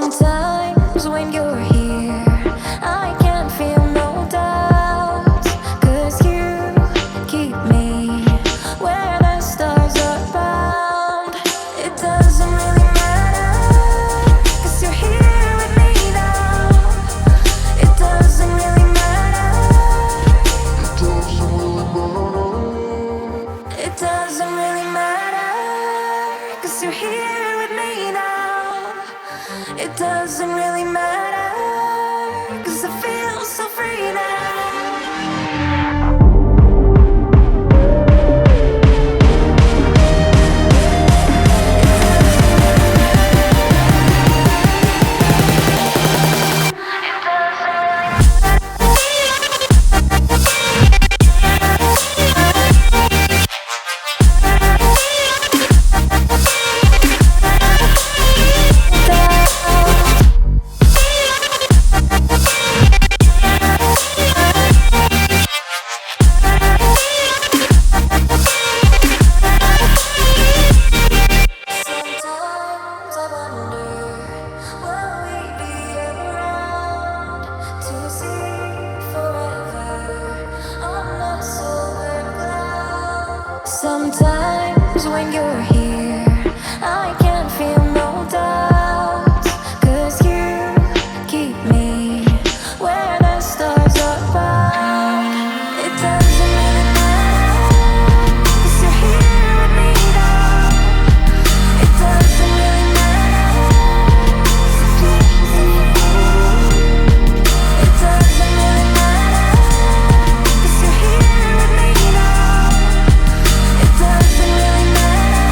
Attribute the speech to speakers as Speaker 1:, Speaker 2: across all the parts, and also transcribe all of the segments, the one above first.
Speaker 1: Sometimes when you're here, I can't feel no doubts, 'cause you keep me where the stars are bound. It doesn't really matter, 'cause you're here with me now. It doesn't really matter. It doesn't really matter, 'cause you're here with me now. It doesn't really matter, 'cause I feel so free now. Sometimes I wonder, will we be around to see forever on a silver cloud? Sometimes when you're here, I can't feel no doubts, 'cause you keep me where the stars are bound. It doesn't really matter, 'cause you're here with me now. It doesn't really matter. It doesn't really matter, 'cause you're here with me now. It doesn't really matter,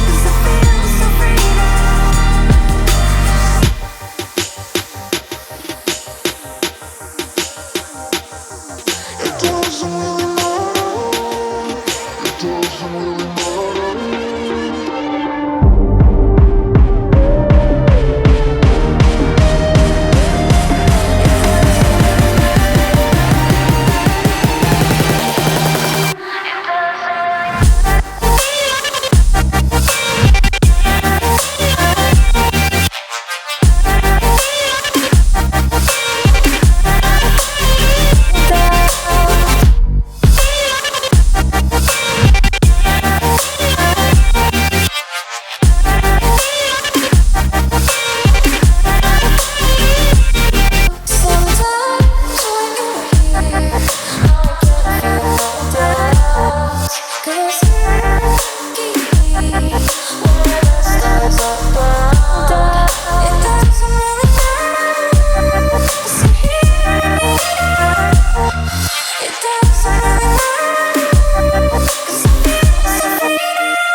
Speaker 1: 'cause I feel so free now. It doesn't really matter. It doesn't really matter. Sometimes when you're here, I can't feel no doubts, 'cause you keep me where the stars are bound. It doesn't really matter, 'cause you're here with me now. It doesn't really matter, 'cause I feel so free now.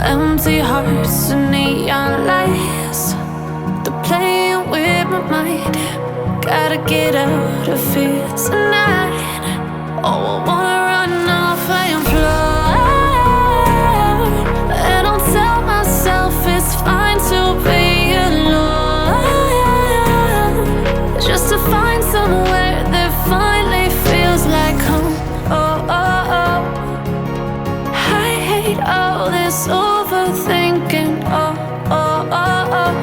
Speaker 1: Empty hearts and neon lights, they're playing with my mind. Gotta get out of here tonight. Oh, I wanna run off and fly, and I'll tell myself it's fine to be alone, just to find somewhere that finally feels like home. Oh, oh, oh. I hate all this overthinking. Oh, oh, oh, oh.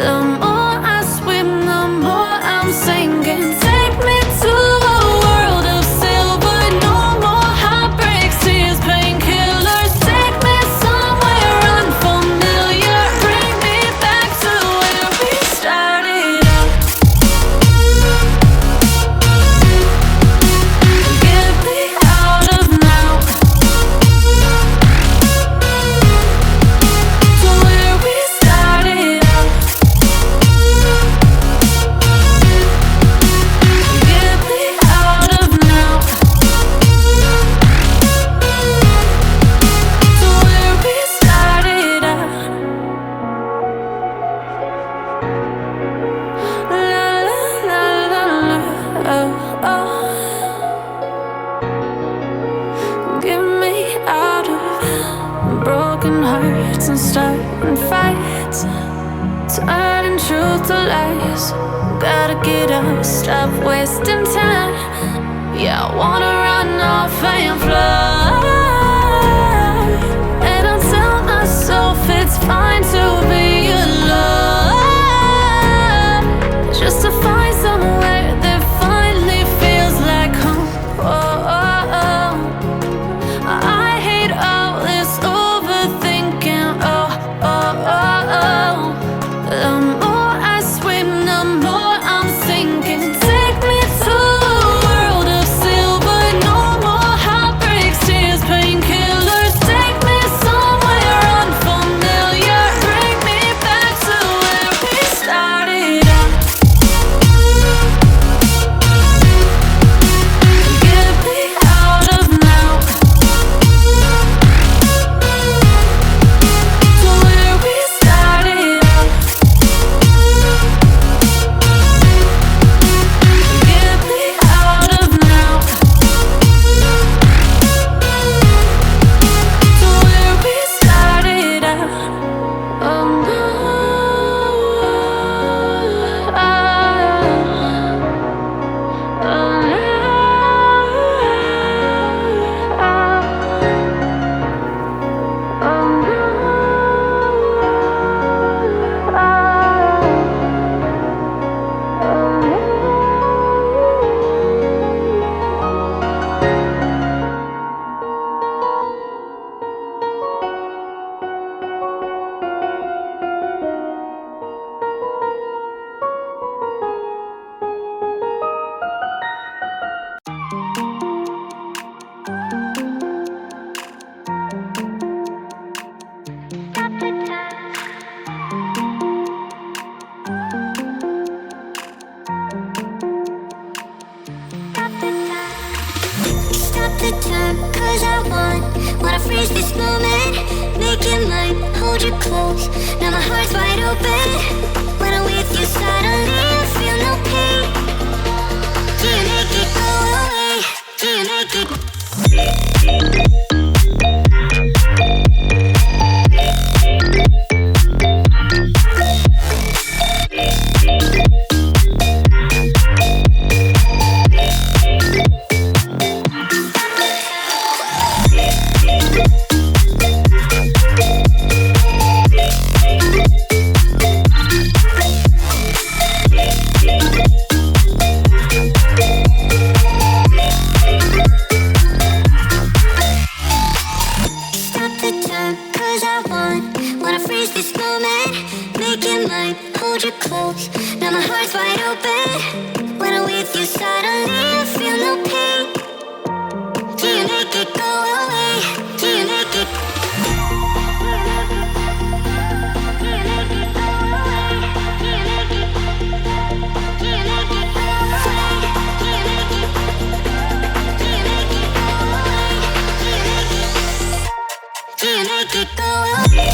Speaker 1: The more I swim, the more I'm sinking. Take me to a world of silver. No more heartbreaks, tears, painkillers. Take me somewhere unfamiliar. Bring me back to where we started out. Get me out of now, to where we started out. Get me out of now, to where we started out. La la la la la, oh, oh. Get me out of broken hearts and starting fights, turning truth to lies. Gotta get up, stop wasting time. Yeah, I wanna run off and fly. And I'll tell myself it's fine to be alone, just to find somewhere that finally feels like home. Oh, oh, oh. I hate all this overthinking. Oh, oh, oh, oh. The more I swim, the more I'm sinking. Take me to a world of silver. No more heartbreaks, tears, painkillers. Take me somewhere unfamiliar. Bring me back to where we started out. Get me out of now, to where we started out. Get me out of now, to where we started out. Oh no, oh
Speaker 2: Stop the time, cause I wanna freeze this moment. Make it mine, hold you close. Now my heart's wide open. When I'm with you, suddenly I feel no pain. Do you make it go away? Do you make it? Stop the time, cause I wanna freeze this moment. Make it mine, hold you close. Now my heart's wide open. When I'm with you, suddenly I feel no pain. Do you make it go away? Do you make it? Do you make it go away? Do you make it? Do you make it go away? Do you make it? Do you make it go away? Do you make it go away?